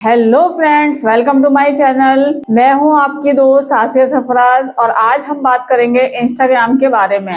Hello friends, welcome to my channel. मैं हूं आपकी दोस्त आसिया सरफराज और आज हम बात करेंगे इंस्टाग्राम के बारे में।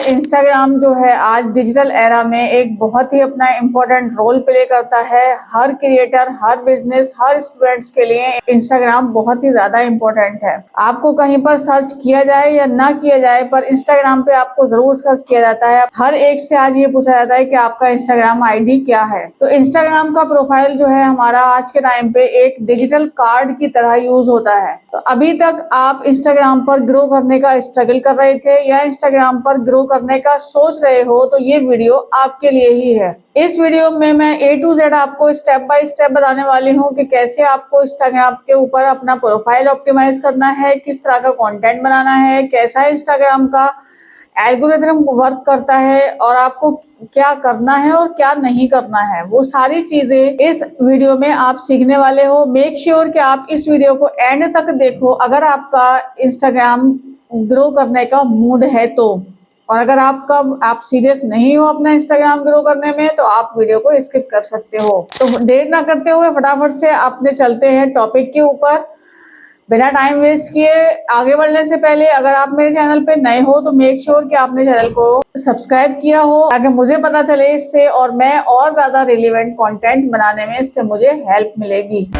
इंस्टाग्राम जो है आज डिजिटल एरा में एक बहुत ही अपना इम्पोर्टेंट रोल प्ले करता है। हर क्रिएटर, हर बिजनेस, हर स्टूडेंट्स के लिए इंस्टाग्राम बहुत ही ज्यादा इम्पोर्टेंट है। आपको कहीं पर सर्च किया जाए या ना किया जाए, पर इंस्टाग्राम पे आपको जरूर सर्च किया जाता है। हर एक से आज ये पूछा जाता है कि आपका इंस्टाग्राम आईडी क्या है। तो इंस्टाग्राम का प्रोफाइल जो है हमारा आज के टाइम पे एक डिजिटल कार्ड की तरह यूज होता है। तो अभी तक आप इंस्टाग्राम पर ग्रो करने का स्ट्रगल कर रहे थे या इंस्टाग्राम पर ग्रो करने का सोच रहे हो, तो ये वीडियो आपके लिए ही है। इस वीडियो में मैं A to Z आपको स्टेप बाय स्टेप बताने वाली हूँ कि कैसे आपको इंस्टाग्राम के ऊपर अपना प्रोफाइल ऑप्टिमाइज करना है, किस तरह का कंटेंट बनाना है, कैसा इंस्टाग्राम का एल्गोरिथम वर्क करता है और आपको क्या करना है और क्या नहीं करना है। वो सारी चीजें इस वीडियो में आप सीखने वाले हो। मेक श्योर कि आप इस वीडियो को एंड तक देखो अगर आपका इंस्टाग्राम ग्रो करने का मूड है तो। और अगर आप सीरियस नहीं हो अपना इंस्टाग्राम ग्रो करने में, तो आप वीडियो को स्किप कर सकते हो। तो देर ना करते हुए फटाफट से अपने चलते हैं टॉपिक के ऊपर। बिना टाइम वेस्ट किए आगे बढ़ने से पहले अगर आप मेरे चैनल पे नए हो तो मेक श्योर कि आपने चैनल को सब्सक्राइब किया हो, ताकि मुझे पता चले इससे और मैं और ज्यादा रिलेवेंट कंटेंट बनाने में इससे मुझे हेल्प मिलेगी।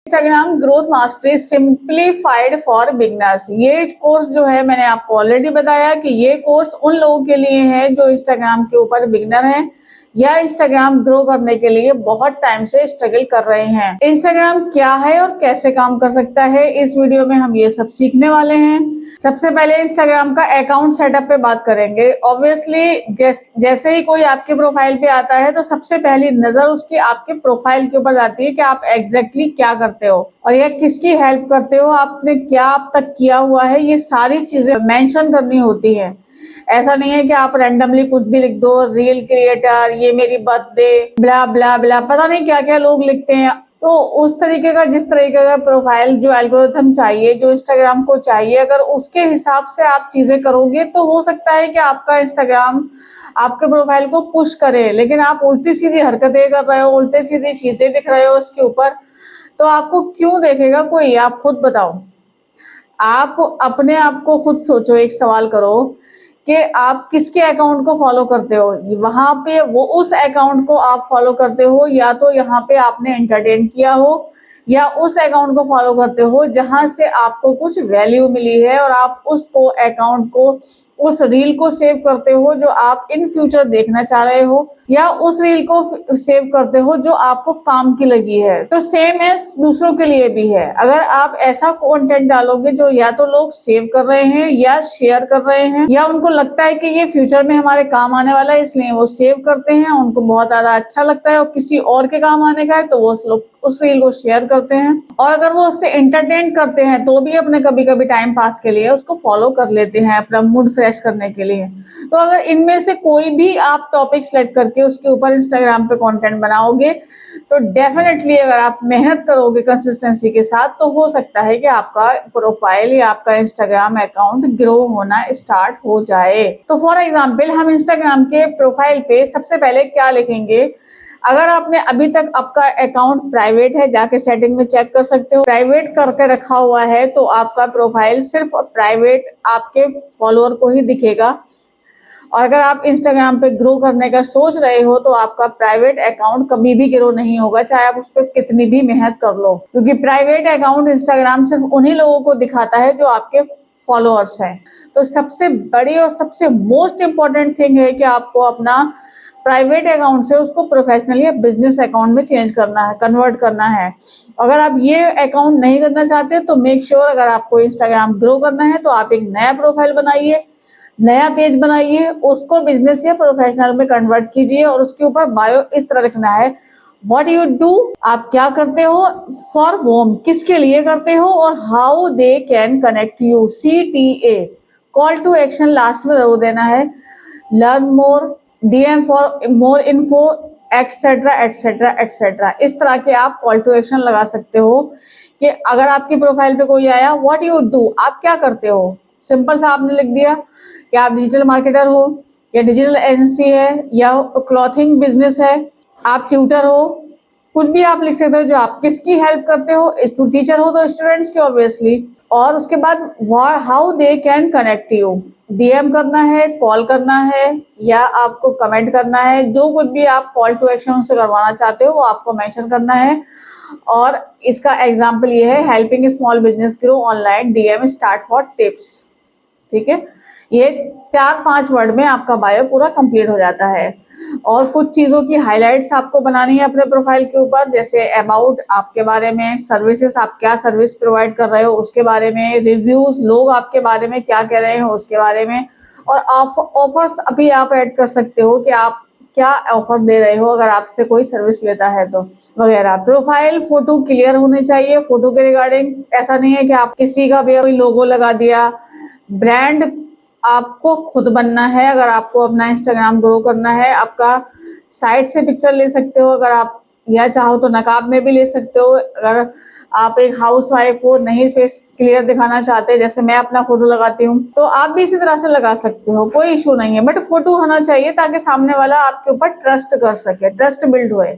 Instagram growth mastery simplified for beginners, ये कोर्स जो है मैंने आपको ऑलरेडी बताया कि ये कोर्स उन लोगों के लिए है जो इंस्टाग्राम के ऊपर बिगनर हैं या इंस्टाग्राम ग्रो करने के लिए बहुत टाइम से स्ट्रगल कर रहे हैं। इंस्टाग्राम क्या है और कैसे काम कर सकता है, इस वीडियो में हम ये सब सीखने वाले हैं। सबसे पहले इंस्टाग्राम का अकाउंट सेटअप पे बात करेंगे। ऑब्वियसली जैसे ही कोई आपके प्रोफाइल पे आता है तो सबसे पहली नजर उसकी आपके प्रोफाइल के ऊपर जाती है कि आप एग्जैक्टली क्या करते हो और या किसकी हेल्प करते हो, आपने क्या अब तक किया हुआ है, ये सारी चीजें मेंशन करनी होती है। ऐसा नहीं है कि आप रैंडमली कुछ भी लिख दो, रियल क्रिएटर, ये मेरी बर्थडे, ब्ला ब्ला ब्ला, पता नहीं क्या क्या लोग लिखते हैं। तो उस तरीके का, जिस तरीके का प्रोफाइल जो एल्गोरिथम चाहिए, जो इंस्टाग्राम को चाहिए, अगर उसके हिसाब से आप चीजें करोगे तो हो सकता है कि आपका इंस्टाग्राम आपके प्रोफाइल को पुश करे। लेकिन आप उल्टी सीधी हरकतें कर रहे हो, उल्टी सीधी चीजें लिख रहे हो उसके ऊपर, तो आपको क्यों देखेगा कोई? आप खुद बताओ। आप अपने आप को खुद सोचो, एक सवाल करो कि आप किसके अकाउंट को फॉलो करते हो। वहां पे वो उस अकाउंट को आप फॉलो करते हो या तो यहाँ पे आपने एंटरटेन किया हो, या उस अकाउंट को फॉलो करते हो जहां से आपको कुछ वैल्यू मिली है और आप उसको अकाउंट को, उस रील को सेव करते हो जो आप इन फ्यूचर देखना चाह रहे हो, या उस रील को सेव करते हो जो आपको काम की लगी है। तो सेम एज दूसरों के लिए भी है। अगर आप ऐसा कंटेंट डालोगे जो या तो लोग सेव कर रहे हैं या शेयर कर रहे हैं या उनको लगता है कि ये फ्यूचर में हमारे काम आने वाला है इसलिए वो सेव करते हैं, उनको बहुत ज्यादा अच्छा लगता है और किसी और के काम आने का है तो वो लोग उस रील को शेयर करते हैं, और अगर वो उससे एंटरटेन करते हैं तो भी अपने कभी कभी टाइम पास के लिए उसको फॉलो कर लेते हैं अपना मूड फ्रेश करने के लिए। तो अगर इनमें से कोई भी आप टॉपिक सेलेक्ट करके उसके ऊपर इंस्टाग्राम पे कंटेंट बनाओगे तो डेफिनेटली अगर आप मेहनत करोगे कंसिस्टेंसी के साथ तो हो सकता है कि आपका प्रोफाइल या आपका इंस्टाग्राम अकाउंट ग्रो होना स्टार्ट हो जाए। तो फॉर एग्जाम्पल हम इंस्टाग्राम के प्रोफाइल पे सबसे पहले क्या लिखेंगे। अगर आपने अभी तक आपका अकाउंट प्राइवेट है, जाके सेटिंग में चेक कर सकते हो, प्राइवेट करके रखा हुआ है तो आपका प्रोफाइल सिर्फ प्राइवेट आपके फॉलोअर को ही दिखेगा। और अगर आप इंस्टाग्राम पे ग्रो करने का सोच रहे हो तो आपका प्राइवेट अकाउंट कभी भी ग्रो नहीं होगा, चाहे आप उस पर कितनी भी मेहनत कर लो, क्योंकि प्राइवेट अकाउंट इंस्टाग्राम सिर्फ उन्हीं लोगों को दिखाता है जो आपके फॉलोअर्स हैं। तो सबसे बड़ी और सबसे मोस्ट इंपॉर्टेंट थिंग है कि आपको अपना प्राइवेट अकाउंट से उसको प्रोफेशनल या बिजनेस अकाउंट में चेंज करना है, कन्वर्ट करना है। अगर आप ये अकाउंट नहीं करना चाहते तो मेक श्योर अगर आपको इंस्टाग्राम ग्रो करना है तो आप एक नया प्रोफाइल बनाइए, नया पेज बनाइए, उसको बिजनेस या प्रोफेशनल में कन्वर्ट कीजिए और उसके ऊपर बायो इस तरह लिखना है, व्हाट यू डू, आप क्या करते हो, फॉर होम, किसके लिए करते हो, और how they can connect you, CTA, call to action last में जरूर देना है, learn more, DM for more info, etcetera etcetera etcetera. इस तरह के आप कॉल टू एक्शन लगा सकते हो कि अगर आपकी प्रोफाइल पे कोई आया, व्हाट यू डू, आप क्या करते हो, सिंपल सा आपने लिख दिया क्या आप डिजिटल मार्केटर हो, या डिजिटल एजेंसी है, या क्लॉथिंग बिजनेस है, आप ट्यूटर हो, कुछ भी आप लिख सकते हो जो आप किसकी हेल्प करते हो। टीचर हो तो स्टूडेंट्स की ऑब्वियसली। और उसके बाद how they can connect you, DM करना है, कॉल करना है, या आपको कमेंट करना है, जो कुछ भी आप कॉल टू एक्शन से करवाना चाहते हो वो आपको मेंशन करना है। और इसका एग्जांपल ये है, helping small business grow online, DM start for tips. ठीक है, ये 4-5 वर्ड में आपका बायो पूरा कंप्लीट हो जाता है। और कुछ चीज़ों की हाइलाइट्स आपको बनानी है अपने प्रोफाइल के ऊपर, जैसे अबाउट आपके बारे में, सर्विसेज आप क्या सर्विस प्रोवाइड कर रहे हो उसके बारे में, रिव्यूज लोग आपके बारे में क्या कह रहे हैं उसके बारे में, और ऑफर्स अभी आप ऐड कर सकते हो कि आप क्या ऑफर दे रहे हो अगर आपसे कोई सर्विस लेता है तो, वगैरह। प्रोफाइल फोटो क्लियर होनी चाहिए। फोटो के रिगार्डिंग ऐसा नहीं है कि आप किसी का भी कोई लोगो लगा दिया। ब्रांड आपको खुद बनना है। अगर आपको अपना इंस्टाग्राम ग्रो करना है, आपका साइड से पिक्चर ले सकते हो, अगर आप या चाहो तो नकाब में भी ले सकते हो। अगर आप एक हाउस वाइफ हो, नहीं फेस क्लियर दिखाना चाहते, जैसे मैं अपना फोटो लगाती हूँ, तो आप भी इसी तरह से लगा सकते हो, कोई इशू नहीं है। बट फोटो होना चाहिए ताकि सामने वाला आपके ऊपर ट्रस्ट कर सके, ट्रस्ट बिल्ड होए।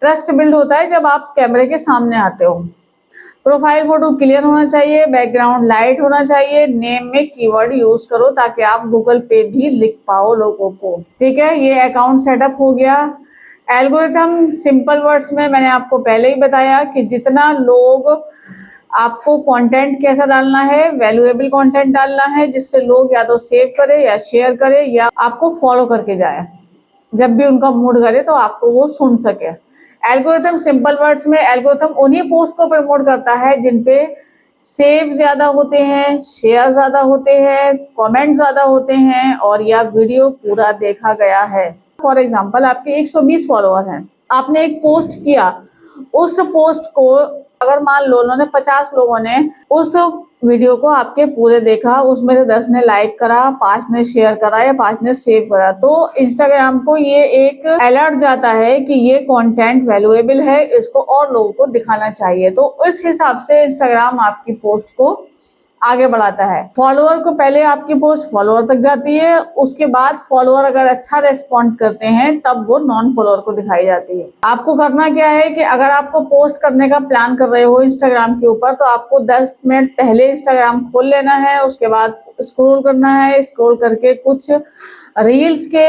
ट्रस्ट बिल्ड होता है जब आप कैमरे के सामने आते हो। प्रोफाइल फोटो क्लियर होना चाहिए, बैकग्राउंड लाइट होना चाहिए, नेम में कीवर्ड यूज करो ताकि आप गूगल पे भी लिख पाओ लोगों को। ठीक है, ये अकाउंट सेटअप हो गया। एल्गोरिथम सिंपल वर्ड्स में मैंने आपको पहले ही बताया कि जितना लोग आपको कंटेंट कैसा डालना है, वैल्यूएबल कंटेंट डालना है जिससे लोग या तो सेव करे या शेयर करे या आपको फॉलो करके जाए, जब भी उनका मूड करे तो आपको वो सुन सके। एल्गोरिथम सिंपल वर्ड्स में, एल्गोरिथम उन्हीं पोस्ट को प्रमोट करता है जिन पे सेव ज्यादा होते हैं, शेयर ज्यादा होते हैं, कमेंट ज्यादा होते हैं, और या वीडियो पूरा देखा गया है। फॉर एग्जांपल, आपके 120 फॉलोअर हैं, आपने एक पोस्ट किया, उस पोस्ट को अगर मान लो उन्होंने 50 लोगों ने उस वीडियो को आपके पूरे देखा, उसमें से 10 ने लाइक करा, 5 ने शेयर करा या 5 ने सेव करा, तो इंस्टाग्राम को ये एक अलर्ट जाता है कि ये कंटेंट वैल्यूएबल है, इसको और लोगों को दिखाना चाहिए। तो इस हिसाब से इंस्टाग्राम आपकी पोस्ट को आगे बढ़ाता है। फॉलोअर को पहले आपकी पोस्ट फॉलोअर तक जाती है, उसके बाद फॉलोअर अगर अच्छा रेस्पॉन्ड करते हैं तब वो नॉन फॉलोअर को दिखाई जाती है। आपको करना क्या है कि अगर आपको पोस्ट करने का प्लान कर रहे हो इंस्टाग्राम के ऊपर, तो आपको 10 मिनट पहले इंस्टाग्राम खोल लेना है, उसके बाद स्क्रॉल करना है, स्क्रॉल करके कुछ रील्स के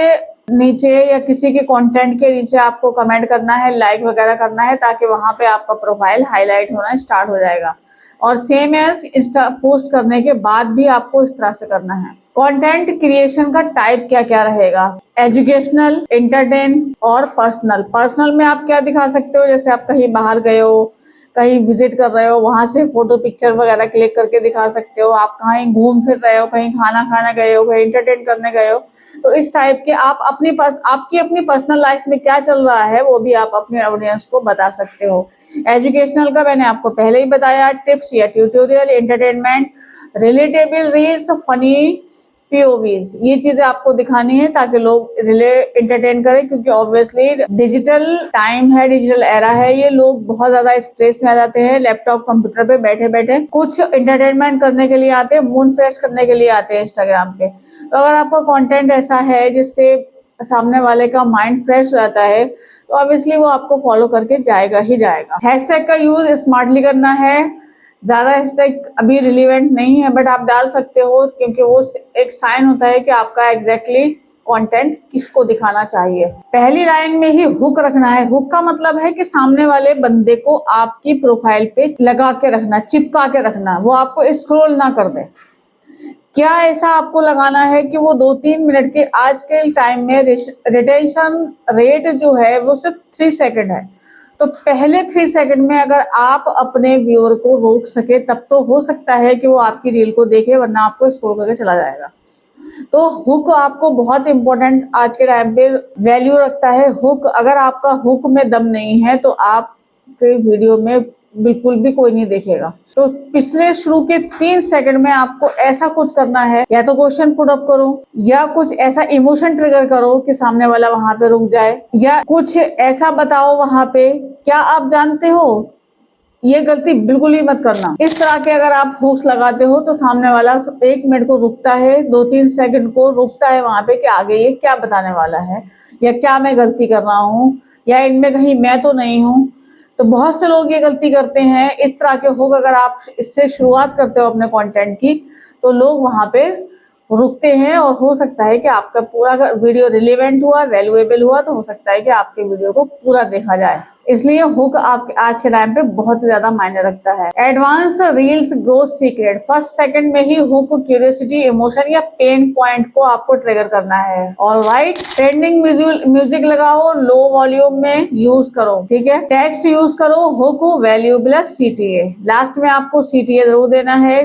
नीचे या किसी के कंटेंट के नीचे आपको कमेंट करना है, लाइक वगैरह करना है, ताकि वहां पे आपका प्रोफाइल हाईलाइट होना स्टार्ट हो जाएगा। और सेम एज इंस्टा पोस्ट करने के बाद भी आपको इस तरह से करना है। कंटेंट क्रिएशन का टाइप क्या क्या रहेगा? एजुकेशनल, एंटरटेन और पर्सनल। पर्सनल में आप क्या दिखा सकते हो, जैसे आप कहीं बाहर गए हो, कहीं विजिट कर रहे हो, वहां से फोटो पिक्चर वगैरह क्लिक करके दिखा सकते हो। आप कहीं घूम फिर रहे हो, कहीं खाना खाने गए हो, कहीं एंटरटेन करने गए हो, तो इस टाइप के आप आपकी अपनी पर्सनल लाइफ में क्या चल रहा है वो भी आप अपने ऑडियंस को बता सकते हो। एजुकेशनल का मैंने आपको पहले ही बताया, टिप्स या tutorial, entertainment, relatable reels, funny, POVs, ये चीजें आपको दिखानी है ताकि लोग एंटरटेन करें, क्योंकि ऑब्वियसली डिजिटल टाइम है, डिजिटल एरा है, ये लोग बहुत ज्यादा स्ट्रेस में आ जाते हैं। लैपटॉप कंप्यूटर पे बैठे बैठे कुछ एंटरटेनमेंट करने के लिए आते हैं, मूड फ्रेश करने के लिए आते हैं इंस्टाग्राम पे। तो अगर आपका कंटेंट ऐसा है जिससे सामने वाले का माइंड फ्रेश हो जाता है, तो ऑब्वियसली वो आपको फॉलो करके जाएगा ही जाएगा। हैशटैग का यूज स्मार्टली करना है। ज्यादा हैशटैग अभी रिलीवेंट नहीं है, बट आप डाल सकते हो, क्योंकि वो एक साइन होता है कि आपका एग्जैक्टली कंटेंट किसको दिखाना चाहिए। पहली लाइन में ही हुक रखना है। हुक का मतलब है कि सामने वाले बंदे को आपकी प्रोफाइल पे लगा के रखना, चिपका के रखना, वो आपको स्क्रॉल ना कर दे। क्या ऐसा आपको लगाना है कि वो 2-3 मिनट के, आज के टाइम में रिटेंशन रेट जो है वो सिर्फ 3 सेकंड है, तो पहले 3 सेकंड में अगर आप अपने व्यूअर को रोक सके तब तो हो सकता है कि वो आपकी रील को देखे, वरना आपको स्क्रॉल करके चला जाएगा। तो हुक आपको बहुत इंपॉर्टेंट आज के टाइम पे वैल्यू रखता है। हुक, अगर आपका हुक में दम नहीं है तो आपके वीडियो में बिल्कुल भी कोई नहीं देखेगा। तो पिछले शुरू के 3 सेकंड में आपको ऐसा कुछ करना है, या तो क्वेश्चन पुट अप करो, या कुछ ऐसा इमोशन ट्रिगर करो कि सामने वाला वहां पे रुक जाए, या कुछ ऐसा बताओ वहां पे, क्या आप जानते हो ये गलती बिल्कुल भी मत करना। इस तरह के अगर आप हुक्स लगाते हो तो सामने वाला 1 मिनट को रुकता है, 2-3 सेकंड को रुकता है वहां पे कि आगे ये क्या बताने वाला है, या क्या मैं गलती कर रहा हूँ, या इनमें कहीं मैं तो नहीं हूँ। तो बहुत से लोग ये गलती करते हैं। इस तरह के हुक अगर आप इससे शुरुआत करते हो अपने कंटेंट की, तो लोग वहां पे रुकते हैं, और हो सकता है कि आपका पूरा वीडियो रिलेवेंट हुआ, वैल्यूएबल हुआ, तो हो सकता है कि आपके वीडियो को पूरा देखा जाए। इसलिए हुक आपके आज के टाइम पे बहुत ज्यादा मायने रखता है। Advance reels growth secret, first second में ही हुक, क्यूरियोसिटी, इमोशन या पेन पॉइंट को आपको ट्रिगर करना है। ऑलराइट, ट्रेंडिंग म्यूजिक लगाओ, लो वॉल्यूम में यूज करो, ठीक है। टेक्स्ट यूज करो, hook, value plus CTA। Last में आपको CTA जरूर देना है।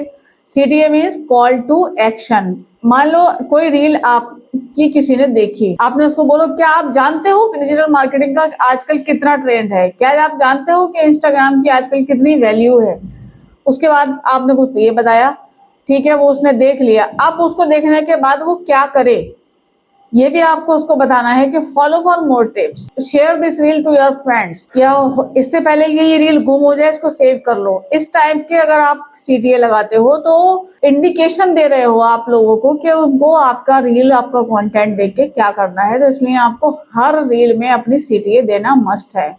CTA means call to action. मान लो कोई रील आपकी किसी ने देखी, आपने उसको बोलो क्या आप जानते हो कि डिजिटल मार्केटिंग का आजकल कितना ट्रेंड है, क्या आप जानते हो कि इंस्टाग्राम की आजकल कितनी वैल्यू है। उसके बाद आपने कुछ ये बताया, ठीक है, वो उसने देख लिया। अब उसको देखने के बाद वो क्या करे, ये भी आपको उसको बताना है कि follow for more tips, share this reel to your friends, या इससे पहले ये रील गुम हो जाए इसको सेव कर लो। इस टाइप के अगर आप CTA लगाते हो तो इंडिकेशन दे रहे हो आप लोगों को कि उनको आपका रील, आपका कंटेंट देख के क्या करना है। तो इसलिए आपको हर रील में अपनी CTA देना मस्ट है।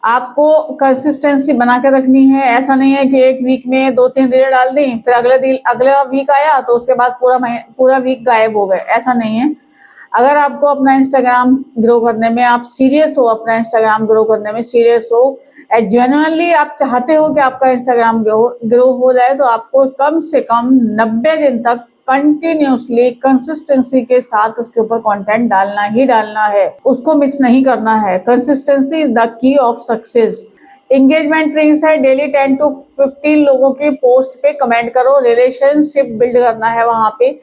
आपको कंसिस्टेंसी बना के रखनी है। ऐसा नहीं है कि एक वीक में 2-3 रील डाल दी, फिर अगला वीक आया तो उसके बाद पूरा वीक गायब हो गए, ऐसा नहीं है। अगर आपको अपना इंस्टाग्राम ग्रो करने में आप सीरियस हो, अपना इंस्टाग्राम ग्रो करने में सीरियस हो, जेन्युइनली आप चाहते हो कि आपका इंस्टाग्राम ग्रो हो जाए, तो आपको कम से कम 90 दिन तक कंटिन्यूसली कंसिस्टेंसी के साथ उसके ऊपर कंटेंट डालना ही डालना है, उसको मिस नहीं करना है। Consistency is the key of success. Engagement tricks है, डेली 10 to 15 लोगों के पोस्ट पे कमेंट करो। रिलेशनशिप बिल्ड करना है, वहां पे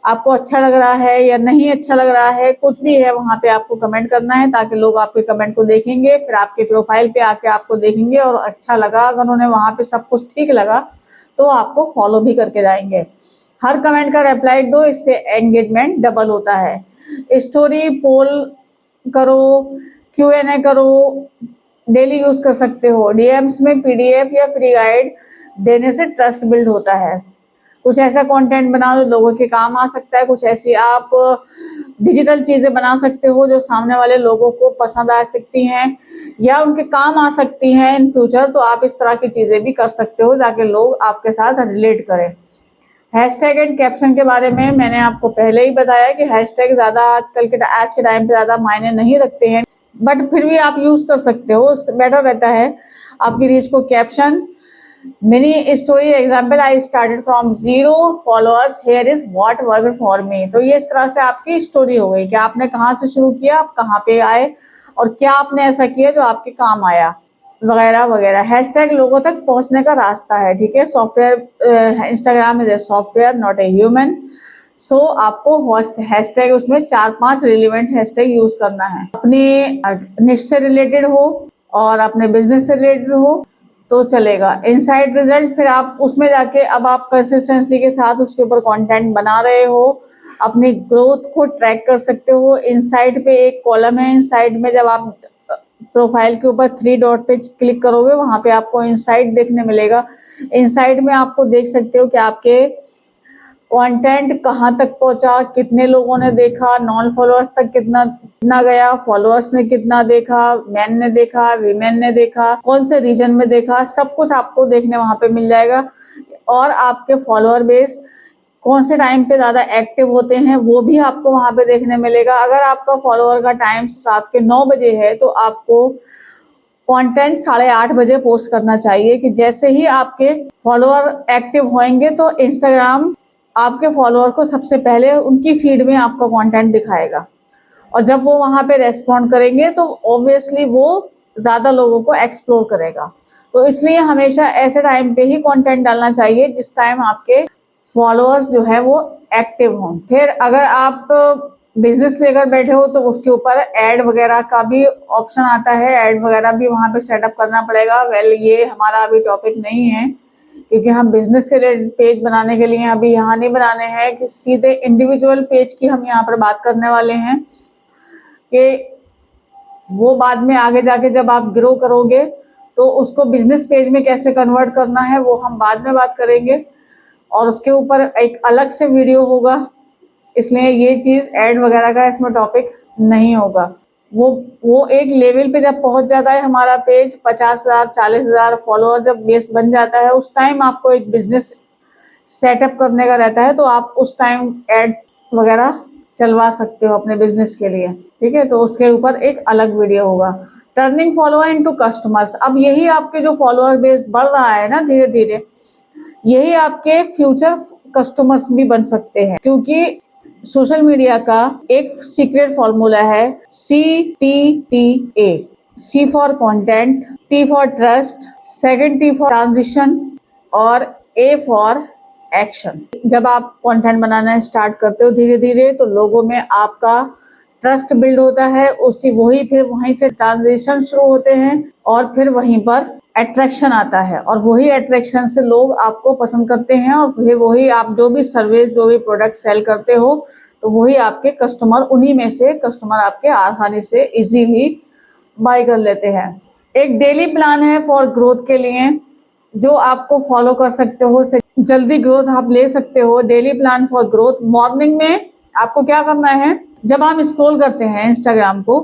आपको अच्छा लग रहा है या नहीं अच्छा लग रहा है, कुछ भी है वहां पे आपको कमेंट करना है, ताकि लोग आपके कमेंट को देखेंगे, फिर आपके प्रोफाइल पे आके आपको देखेंगे, और अच्छा लगा, अगर उन्हें वहां पे सब कुछ ठीक लगा तो आपको फॉलो भी करके जाएंगे। हर कमेंट का रिप्लाई दो, इससे एंगेजमेंट डबल होता है। स्टोरी पोल करो, Q&A करो, डेली यूज कर सकते हो। DMs में PDF या फ्री गाइड देने से ट्रस्ट बिल्ड होता है। कुछ ऐसा कंटेंट बना दो लोगों के काम आ सकता है। कुछ ऐसी आप डिजिटल चीजें बना सकते हो जो सामने वाले लोगों को पसंद आ सकती हैं या उनके काम आ सकती हैं इन फ्यूचर। तो आप इस तरह की चीजें भी कर सकते हो ताकि लोग आपके साथ रिलेट करें। हैशटैग एंड कैप्शन के बारे में मैंने आपको पहले ही बताया कि हैशटैग ज्यादा आज के टाइम पे ज्यादा मायने नहीं रखते हैं, बट फिर भी आप यूज कर सकते हो, बेटर रहता है आपकी रीच को। Caption, mini story example, I started from 0 followers, here is what worked for me. तो ये इस तरह से आपकी स्टोरी हो गई कि आपने कहाँ से शुरू किया, आप कहाँ पे आए, और क्या आपने ऐसा किया जो आपके काम आया, वगैरह वगैरह। हैशटैग लोगों तक पहुंचने का रास्ता है, ठीक है। Software, Instagram is a software not a human. So आपको हैशटैग उसमें 4-5 रिलेवेंट हैशटैग यूज करना है। अपने निश से रिलेटेड हो और अपने बिजनेस से रिलेटेड हो तो चलेगा। इनसाइड रिजल्ट, फिर आप उसमें जाके अब आप कंसिस्टेंसी के साथ उसके ऊपर कंटेंट बना रहे हो, अपनी ग्रोथ को ट्रैक कर सकते हो। इनसाइड पे एक कॉलम है, इनसाइड में जब आप प्रोफाइल के ऊपर 3 डॉट पे क्लिक करोगे वहां पे आपको इनसाइड देखने मिलेगा। इनसाइड में आपको देख सकते हो कि आपके कंटेंट कहाँ तक पहुंचा, कितने लोगों ने देखा, नॉन फॉलोअर्स तक कितना गया, फॉलोअर्स ने कितना देखा, मैन ने देखा, वीमेन ने देखा, कौन से रीजन में देखा, सब कुछ आपको देखने वहां पे मिल जाएगा। और आपके फॉलोअर बेस कौन से टाइम पे ज्यादा एक्टिव होते हैं वो भी आपको वहां पे देखने मिलेगा। अगर आपका फॉलोअर का टाइम रात के 9 बजे है तो आपको कंटेंट 8:30 बजे पोस्ट करना चाहिए, कि जैसे ही आपके फॉलोअर एक्टिव होंगे तो इंस्टाग्राम आपके फॉलोअर को सबसे पहले उनकी फीड में आपका कंटेंट दिखाएगा, और जब वो वहां पे रेस्पॉन्ड करेंगे तो ऑब्वियसली वो ज्यादा लोगों को एक्सप्लोर करेगा। तो इसलिए हमेशा ऐसे टाइम पे ही कंटेंट डालना चाहिए जिस टाइम आपके फॉलोअर्स जो है वो एक्टिव हों। फिर अगर आप बिजनेस लेकर बैठे हो तो उसके ऊपर ऐड वगैरह का भी ऑप्शन आता है, ऐड वगैरह भी वहां पे सेटअप करना पड़ेगा। ये हमारा अभी टॉपिक नहीं है, क्योंकि हम बिजनेस के लिए पेज बनाने के लिए अभी यहाँ नहीं बनाने हैं, कि सीधे इंडिविजुअल पेज की हम यहाँ पर बात करने वाले हैं, कि वो बाद में आगे जाके जब आप ग्रो करोगे तो उसको बिजनेस पेज में कैसे कन्वर्ट करना है वो हम बाद में बात करेंगे, और उसके ऊपर एक अलग से वीडियो होगा, इसलिए ये चीज़ ऐड वगैरह का इसमें टॉपिक नहीं होगा। वो एक लेवल पे जब पहुंच जाता है हमारा पेज 50,000 40,000 फॉलोअर जब बेस बन जाता है, उस टाइम आपको एक बिजनेस सेटअप करने का रहता है, तो आप उस टाइम एड वगैरह चलवा सकते हो अपने बिजनेस के लिए, ठीक है। तो उसके ऊपर एक अलग वीडियो होगा। टर्निंग फॉलोअर इनटू कस्टमर्स, अब यही आपके जो फॉलोअर बेस बढ़ रहा है ना धीरे धीरे, यही आपके फ्यूचर कस्टमर्स भी बन सकते हैं, क्योंकि सोशल मीडिया का एक सीक्रेट फॉर्मूला है CTTA। C for content, T for trust, second T for transition और A फॉर एक्शन। जब आप कंटेंट बनाना स्टार्ट करते हो धीरे धीरे, तो लोगों में आपका ट्रस्ट बिल्ड होता है, फिर वहीं से ट्रांजिशन शुरू होते हैं और फिर वहीं पर अट्रैक्शन आता है, और वही अट्रैक्शन से लोग आपको पसंद करते हैं, और फिर वही आप जो भी सर्विस जो भी प्रोडक्ट सेल करते हो, तो वही आपके कस्टमर, उन्हीं में से कस्टमर आपके आसानी से इजीली बाय कर लेते हैं। एक डेली प्लान है फॉर ग्रोथ के लिए, जो आपको फॉलो कर सकते हो, जल्दी ग्रोथ आप ले सकते हो। Daily plan for growth, morning में आपको क्या करना है, जब आप स्क्रॉल करते हैं इंस्टाग्राम को,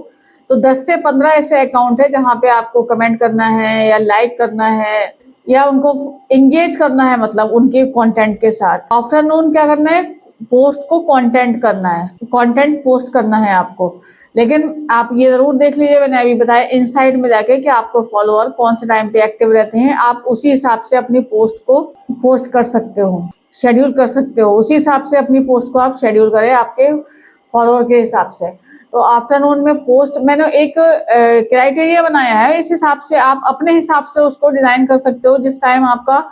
तो 10 से 15 ऐसे अकाउंट है जहाँ पे आपको कमेंट करना है या लाइक करना है या उनको एंगेज करना है, मतलब उनके कंटेंट के साथ। आफ्टरनून क्या करना है, पोस्ट को कंटेंट करना है, कंटेंट पोस्ट करना है आपको। लेकिन आप ये जरूर देख लीजिए, मैंने अभी बताया इनसाइड में जाके, कि आपको फॉलोअर कौन से टाइम पे एक्टिव रहते हैं, आप उसी हिसाब से अपनी पोस्ट को पोस्ट कर सकते हो, शेड्यूल कर सकते हो। उसी हिसाब से अपनी पोस्ट को आप शेड्यूल करें आपके फॉलोअर के हिसाब से। तो आफ्टरनून में पोस्ट मैंने एक क्राइटेरिया बनाया है, इस हिसाब से आप अपने हिसाब से उसको डिजाइन कर सकते हो। जिस टाइम आपका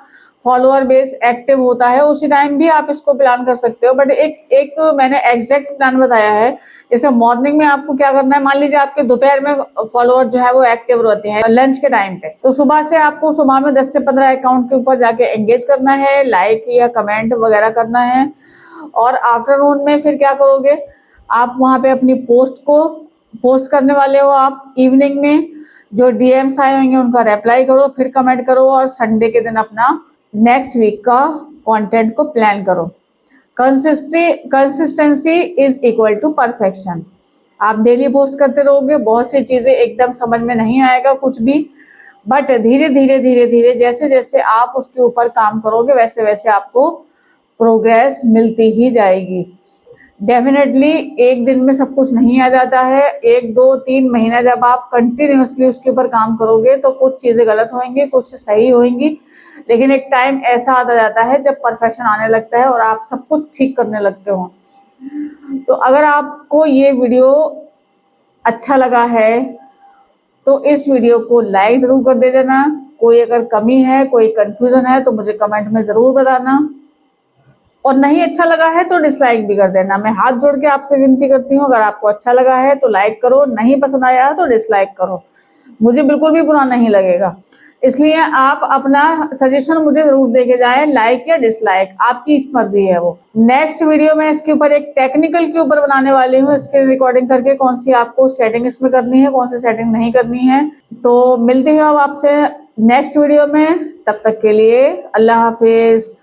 फॉलोअर बेस एक्टिव होता है उसी टाइम भी आप इसको प्लान कर सकते हो, बट एक मैंने एग्जैक्ट प्लान बताया है। जैसे मॉर्निंग में आपको क्या करना है, मान लीजिए आपके दोपहर में फॉलोअर जो है वो एक्टिव रहते हैं लंच के टाइम पे, तो सुबह से आपको सुबह में 10 से 15 अकाउंट के ऊपर जाके एंगेज करना है, लाइक या कमेंट वगैरह करना है। और आफ्टरनून में फिर क्या करोगे, आप वहाँ पे अपनी पोस्ट को पोस्ट करने वाले हो, आप इवनिंग में जो डीएम्स आए होंगे उनका रिप्लाई करो, फिर कमेंट करो, और संडे के दिन अपना नेक्स्ट वीक का कंटेंट को प्लान करो। Consistency is equal to perfection. आप डेली पोस्ट करते रहोगे, बहुत सी चीजें एकदम समझ में नहीं आएगा कुछ भी, बट धीरे धीरे जैसे जैसे आप उसके ऊपर काम करोगे वैसे वैसे आपको प्रोग्रेस मिलती ही जाएगी। डेफिनेटली एक दिन में सब कुछ नहीं आ जाता है, 1 2 3 महीना जब आप कंटिन्यूअसली उसके ऊपर काम करोगे तो कुछ चीज़ें गलत होंगी, कुछ सही होंगी, लेकिन एक टाइम ऐसा आता जाता है जब परफेक्शन आने लगता है और आप सब कुछ ठीक करने लगते हो। तो अगर आपको ये वीडियो अच्छा लगा है तो इस वीडियो को लाइक ज़रूर कर दे देना। कोई अगर कमी है, कोई कंफ्यूजन है तो मुझे कमेंट में ज़रूर बताना, और नहीं अच्छा लगा है तो डिसलाइक भी कर देना। मैं हाथ जोड़ के आपसे विनती करती हूँ, अगर आपको अच्छा लगा है तो लाइक करो, नहीं पसंद आया है तो डिसलाइक करो, मुझे बिल्कुल भी बुरा नहीं लगेगा। इसलिए आप अपना सजेशन मुझे जरूर दे के जाएं, लाइक या डिसलाइक आपकी मर्जी है वो। नेक्स्ट वीडियो में इसके ऊपर एक टेक्निकल के ऊपर बनाने वाली हूँ, इसके रिकॉर्डिंग करके कौन सी आपको सेटिंग इसमें करनी है, कौन सी सेटिंग नहीं करनी है। तो मिलते हैं अब आपसे नेक्स्ट वीडियो में, तब तक के लिए अल्लाह हाफिज।